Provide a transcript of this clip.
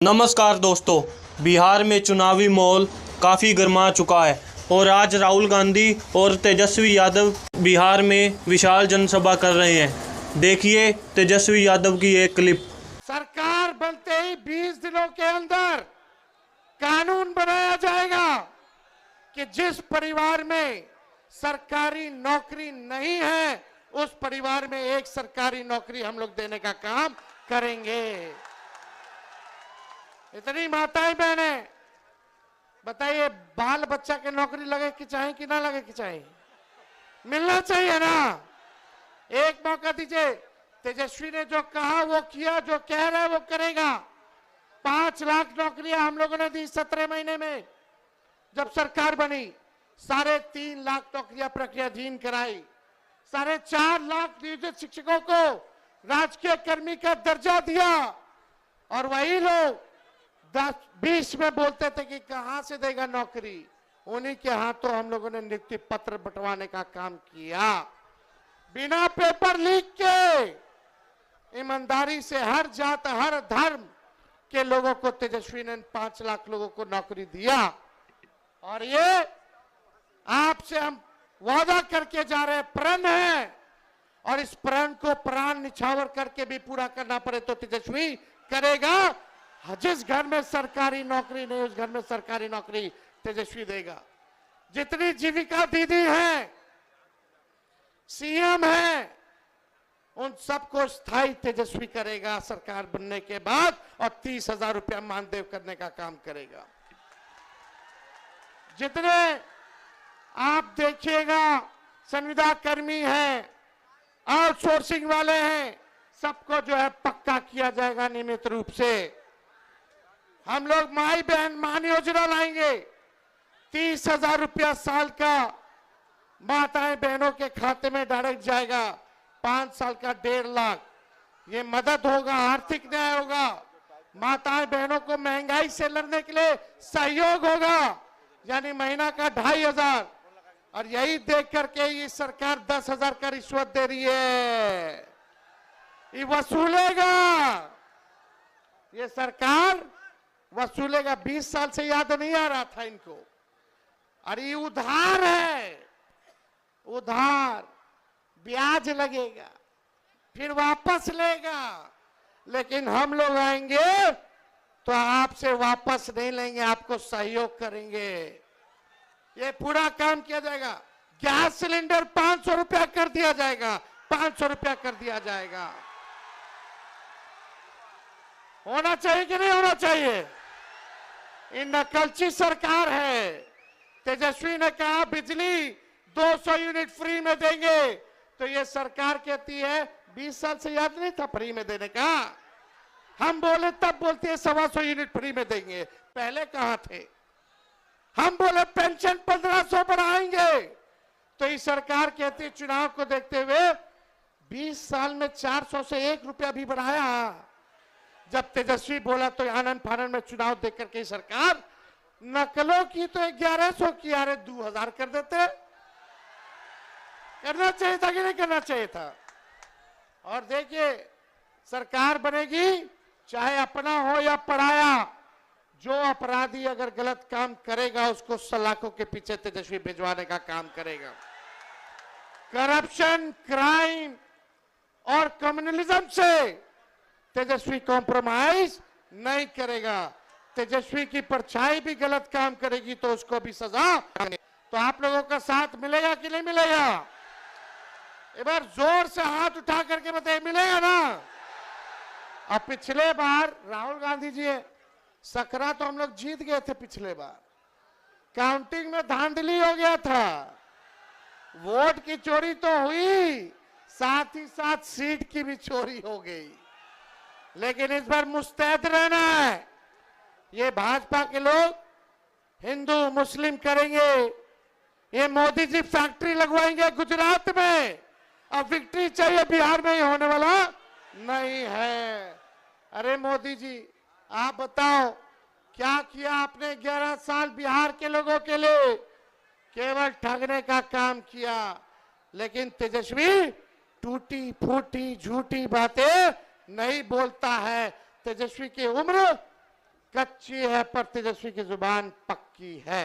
नमस्कार दोस्तों, बिहार में चुनावी माहौल काफ़ी गर्मा चुका है और आज राहुल गांधी और तेजस्वी यादव बिहार में विशाल जनसभा कर रहे हैं। देखिए तेजस्वी यादव की एक क्लिप। सरकार बनते ही 20 दिनों के अंदर कानून बनाया जाएगा कि जिस परिवार में सरकारी नौकरी नहीं है उस परिवार में एक सरकारी नौकरी हम लोग देने का काम करेंगे। इतनी माताएं बहनें बताइए, बाल बच्चा के नौकरी लगे कि चाहे कि ना लगे कि चाहे, मिलना चाहिए ना। एक मौका दीजिए। तेजस्वी ने जो कहा वो किया, जो कह रहा है वो करेगा। 5 लाख नौकरियां हम लोगों ने दी 17 महीने में। जब सरकार बनी 3.5 लाख नौकरियां प्रक्रियाधीन कराई। 4.5 लाख नियोजित शिक्षकों को राजकीय कर्मी का दर्जा दिया। और वही लोग 10-20 में बोलते थे कि कहां से देगा नौकरी, उन्हीं के हाथों हम लोगों ने नियुक्ति पत्र बंटवाने का काम किया। बिना पेपर लीक के ईमानदारी से हर जात हर धर्म के लोगों को तेजस्वी ने 5 लाख लोगों को नौकरी दिया। और ये आपसे हम वादा करके जा रहे प्रण है, और इस प्रण को प्राण निछावर करके भी पूरा करना पड़े तो तेजस्वी करेगा। जिस घर में सरकारी नौकरी नहीं उस घर में सरकारी नौकरी तेजस्वी देगा। जितनी जीविका दीदी हैं, सीएम हैं, उन सबको स्थायी तेजस्वी करेगा सरकार बनने के बाद, और 30,000 रुपया मानदेय करने का काम करेगा। जितने आप देखिएगा संविदा कर्मी हैं, आउटसोर्सिंग वाले हैं, सबको जो है पक्का किया जाएगा नियमित रूप से। हम लोग माई बहन मान योजना लाएंगे। 30,000 रुपया साल का माताएं बहनों के खाते में डायरेक्ट जाएगा। 5 साल का 1.5 लाख। ये मदद होगा, आर्थिक न्याय होगा, माताएं बहनों को महंगाई से लड़ने के लिए सहयोग होगा। यानी महीना का 2,500। और यही देख करके ये सरकार 10,000 का रिश्वत दे रही है, ये वसूलेगा, ये सरकार वसूलेगा। 20 साल से याद नहीं आ रहा था इनको। अरे ये उधार है, उधार, ब्याज लगेगा, फिर वापस लेगा। लेकिन हम लोग आएंगे तो आपसे वापस नहीं लेंगे, आपको सहयोग करेंगे। ये पूरा काम किया जाएगा। गैस सिलेंडर 500 रुपया कर दिया जाएगा, 500 रुपया कर दिया जाएगा। होना चाहिए कि नहीं होना चाहिए? ये नकलची सरकार है। तेजस्वी ने कहा बिजली 200 यूनिट फ्री में देंगे, तो ये सरकार कहती है 20 साल से याद नहीं था फ्री में देने का। हम बोले तब बोलती है 125 यूनिट फ्री में देंगे, पहले कहां थे? हम बोले पेंशन 1500 बढ़ाएंगे, तो ये सरकार कहती है चुनाव को देखते हुए 20 साल में 400 से 1 रुपया भी बढ़ाया। जब तेजस्वी बोला तो आनंद फानंद में चुनाव देख करके सरकार नकलों की तो 1100 की, अरे 2000 कर देते। करना चाहिए था कि नहीं करना चाहिए था? और देखिए सरकार बनेगी, चाहे अपना हो या पराया, जो अपराधी अगर गलत काम करेगा उसको सलाखों के पीछे तेजस्वी भिजवाने का काम करेगा। करप्शन, क्राइम और कम्युनलिज्म से तेजस्वी कॉम्प्रोमाइज नहीं करेगा। तेजस्वी की परछाई भी गलत काम करेगी तो उसको भी सजा। तो आप लोगों का साथ मिलेगा कि नहीं मिलेगा? एक बार जोर से हाथ उठा करके बताइए, मिलेगा ना? अब पिछले बार राहुल गांधी जी सकरा तो हम लोग जीत गए थे पिछले बार, काउंटिंग में धांधली हो गया था, वोट की चोरी तो हुई, साथ ही साथ सीट की भी चोरी हो गई। लेकिन इस बार मुस्तैद रहना है। ये भाजपा के लोग हिंदू मुस्लिम करेंगे, ये मोदी जी फैक्ट्री लगवाएंगे गुजरात में। अब विक्ट्री चाहिए, बिहार में ही होने वाला नहीं है। अरे मोदी जी आप बताओ क्या किया आपने 11 साल बिहार के लोगों के लिए? केवल ठगने का काम किया। लेकिन तेजस्वी टूटी फूटी झूठी बातें नहीं बोलता है। तेजस्वी की उम्र कच्ची है पर तेजस्वी की जुबान पक्की है।